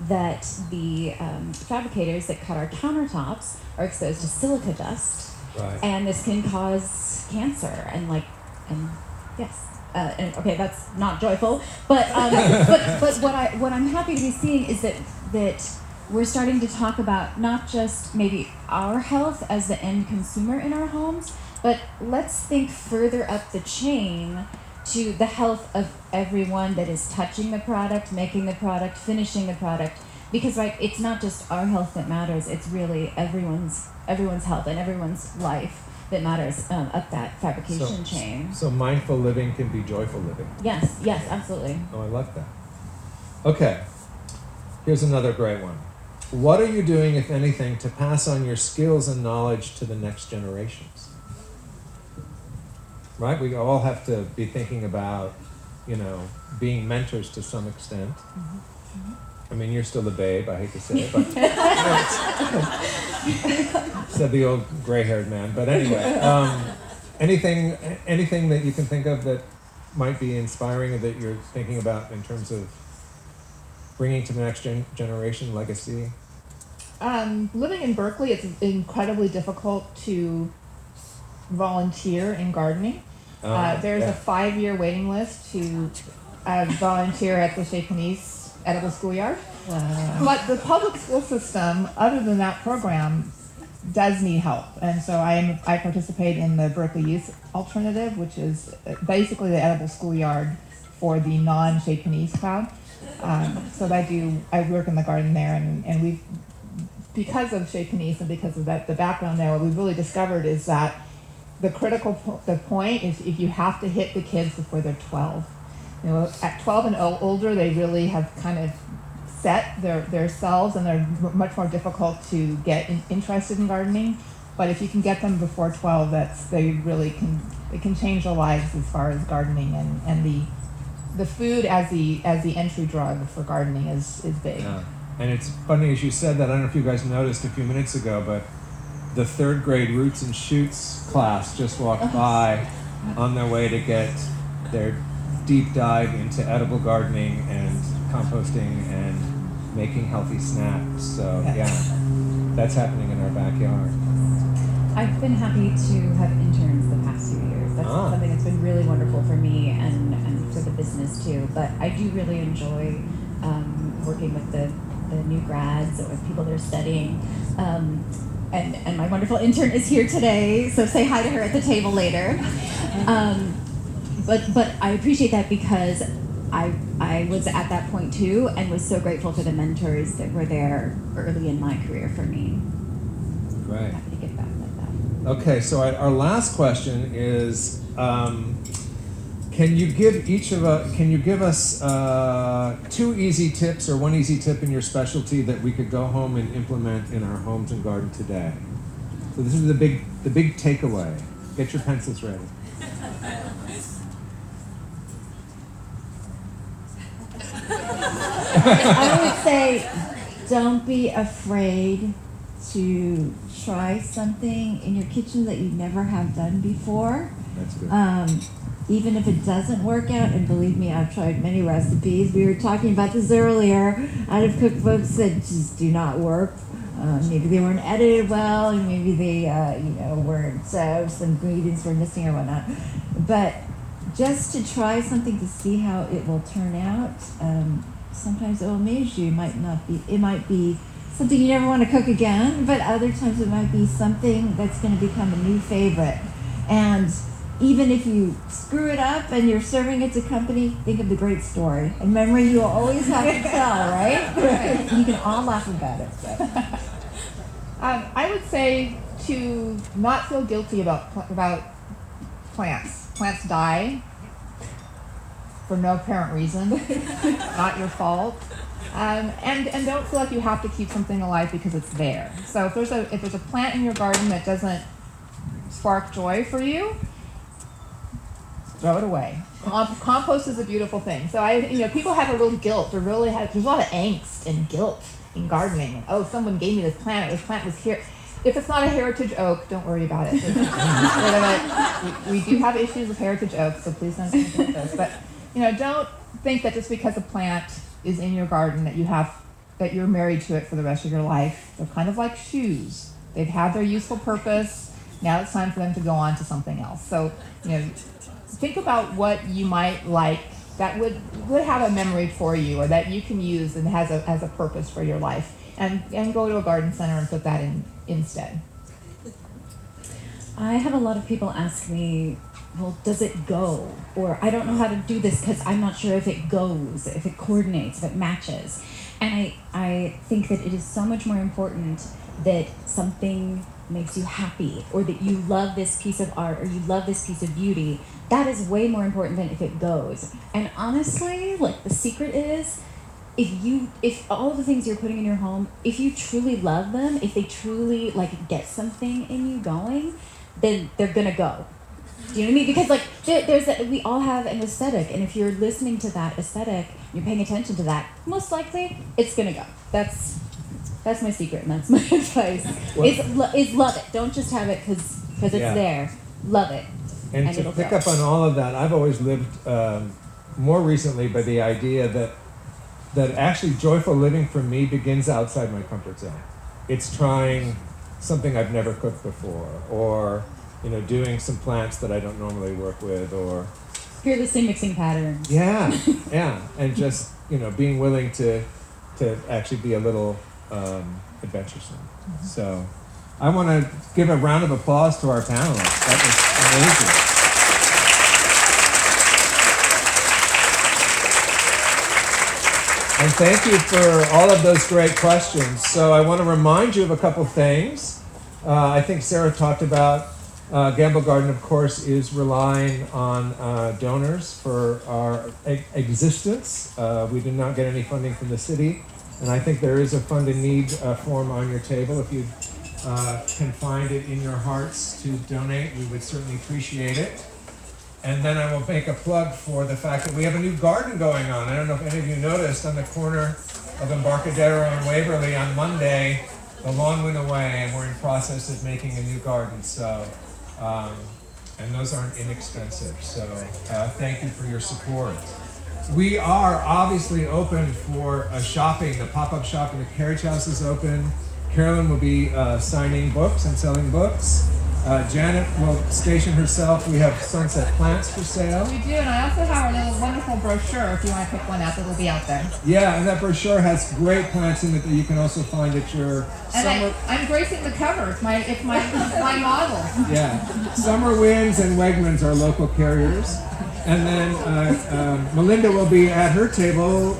that the fabricators that cut our countertops are exposed to silica dust, Right. and this can cause cancer and yes. And okay, that's not joyful, but what I'm happy to be seeing is that we're starting to talk about not just maybe our health as the end consumer in our homes, but let's think further up the chain to the health of everyone that is touching the product, making the product, finishing the product, because it's not just our health that matters; it's really everyone's health and everyone's life that matters up that fabrication chain. So mindful living can be joyful living. Yes, absolutely. Oh, I like that. Okay, here's another great one. What are you doing, if anything, to pass on your skills and knowledge to the next generations? Right? We all have to be thinking about, being mentors to some extent. Mm-hmm. I mean, you're still a babe, I hate to say it, but said the old gray-haired man. But anyway, anything that you can think of that might be inspiring or that you're thinking about in terms of bringing to the next generation legacy? Living in Berkeley, it's incredibly difficult to volunteer in gardening. There's a 5-year waiting list to volunteer at the Chez Panisse Edible Schoolyard. Wow. But the public school system, other than that program, does need help. And so I participate in the Berkeley Youth Alternative, which is basically the Edible Schoolyard for the non-Chez Panisse crowd. So I work in the garden there, and we've, because of Chez Panisse and because of the background there, what we've really discovered is that the point is if you have to hit the kids before they're 12. At 12 and older, they really have kind of set their selves, and they're much more difficult to get interested in gardening. But if you can get them before 12, they can change their lives as far as gardening, and the food as the entry drug for gardening is big. Yeah. And it's funny as you said that. I don't know if you guys noticed a few minutes ago, but the 3rd grade Roots and Shoots class just walked by on their way to get their deep dive into edible gardening and composting and making healthy snacks. So yeah, that's happening in our backyard. I've been happy to have interns the past few years. That's something that's been really wonderful for me and for the business too. But I do really enjoy working with the new grads or with people that are studying. And my wonderful intern is here today, so say hi to her at the table later. But I appreciate that because I was at that point too, and was so grateful for the mentors that were there early in my career for me. Right. I'm happy to give back like that. Okay, so our last question is, can you give us 2 easy tips or 1 easy tip in your specialty that we could go home and implement in our homes and garden today? So this is the big takeaway. Get your pencils ready. I would say don't be afraid to try something in your kitchen that you never have done before. That's good. Even if it doesn't work out, and believe me, I've tried many recipes. We were talking about this earlier, out of cookbooks that just do not work. Maybe they weren't edited well, or maybe they, weren't, some ingredients were missing or whatnot. But just to try something to see how it will turn out, sometimes it will amaze you. It might be something you never want to cook again, but other times it might be something that's going to become a new favorite. And even if you screw it up and you're serving it to company, think of the great story. And memory you will always have to tell, right? Right. You can all laugh about it. I would say to not feel guilty about plants. Plants die for no apparent reason, not your fault. And don't feel like you have to keep something alive because it's there. So if there's a plant in your garden that doesn't spark joy for you, throw it away. Compost is a beautiful thing. So people have a little guilt. There's a lot of angst and guilt in gardening. Oh, someone gave me this plant. This plant was here. If it's not a heritage oak, don't worry about it. We do have issues with heritage oaks, so please don't think those. But don't think that just because a plant is in your garden that you're married to it for the rest of your life. They're kind of like shoes. They've had their useful purpose. Now it's time for them to go on to something else. So think about what you might like that would have a memory for you, or that you can use and has a purpose for your life, and go to a garden center and put that in instead. I have a lot of people ask me, well, does it go? Or I don't know how to do this because I'm not sure if it goes, if it coordinates, if it matches. And I think that it is so much more important that something makes you happy, or that you love this piece of art, or you love this piece of beauty. That is way more important than if it goes. And honestly, the secret is, if all of the things you're putting in your home, if you truly love them, if they truly get something in you going, then they're gonna go. Do you know what I mean? Because we all have an aesthetic, and if you're listening to that aesthetic, you're paying attention to that, most likely it's gonna go. That's my secret, and that's my advice. Is love it. Don't just have it because it's there. Love it. And And to it'll pick grow. up on all of that, I've always lived more recently by the idea that actually joyful living for me begins outside my comfort zone. It's trying something I've never cooked before, or doing some plants that I don't normally work with, or Fearlessly mixing patterns. yeah, and just being willing to actually be a little adventuresome. So I want to give a round of applause to our panelists. That was amazing. And thank you for all of those great questions. So I want to remind you of a couple things. I think Sarah talked about Gamble Garden, of course, is relying on donors for our existence. We did not get any funding from the city, and I think there is a fund in need form on your table. If you can find it in your hearts to donate, we would certainly appreciate it. And then I will make a plug for the fact that we have a new garden going on. I don't know if any of you noticed, on the corner of Embarcadero and Waverly on Monday, the lawn went away, and we're in process of making a new garden. So, and those aren't inexpensive. So thank you for your support. We are obviously open for shopping. The pop-up shop in the carriage house is open. Carolyn will be signing books and selling books. Janet will station herself. We have sunset plants for sale. We do, and I also have a little wonderful brochure if you want to pick one out that'll be out there. Yeah, and that brochure has great plants in it that you can also find at your And summer. I'm gracing the cover. It's my model. Yeah, Summer Winds and Wegmans are local carriers. And then Melinda will be at her table,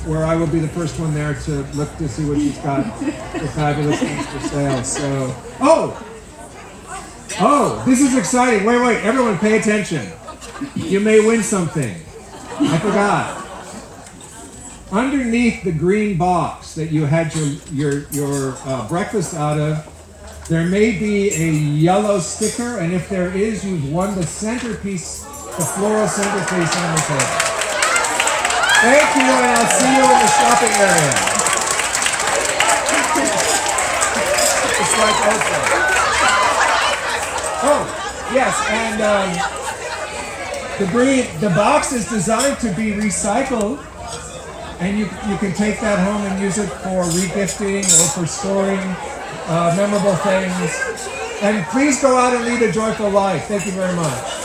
where I will be the first one there to look to see what she's got for fabulous things for sale. So, oh, this is exciting. Wait, everyone pay attention. You may win something. I forgot. Underneath the green box that you had your breakfast out of, there may be a yellow sticker, and if there is, you've won the centerpiece, the floral centerpiece on the table. Thank you, and I'll see you in the shopping area. It's like Oprah. Oh, yes, and the box is designed to be recycled, and you can take that home and use it for regifting or for storing memorable things. And please go out and lead a joyful life. Thank you very much.